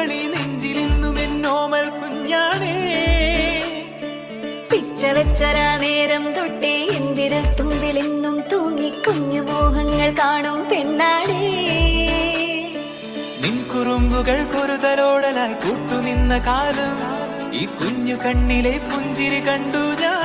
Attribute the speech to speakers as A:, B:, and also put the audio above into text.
A: കൺമണി നെഞ്ചിലിന്നും എന്നോമൽ കുഞ്ഞാണേ.
B: പിച്ച വെച്ചരാ നേരം തൊട്ടേ എന്തിരു തുമ്പിലെന്നും തൂങ്ങി കുഞ്ഞു മോഹങ്ങൾ കാണും പെണ്ണാടേ.
A: നിൻ കുറുമ്പുകൾ കുറുതലോടലായി കൂട്ടുനിന്ന കാലം ഈ കുഞ്ഞു കണ്ണിലെ പുഞ്ചിരി കണ്ടു ഞാൻ.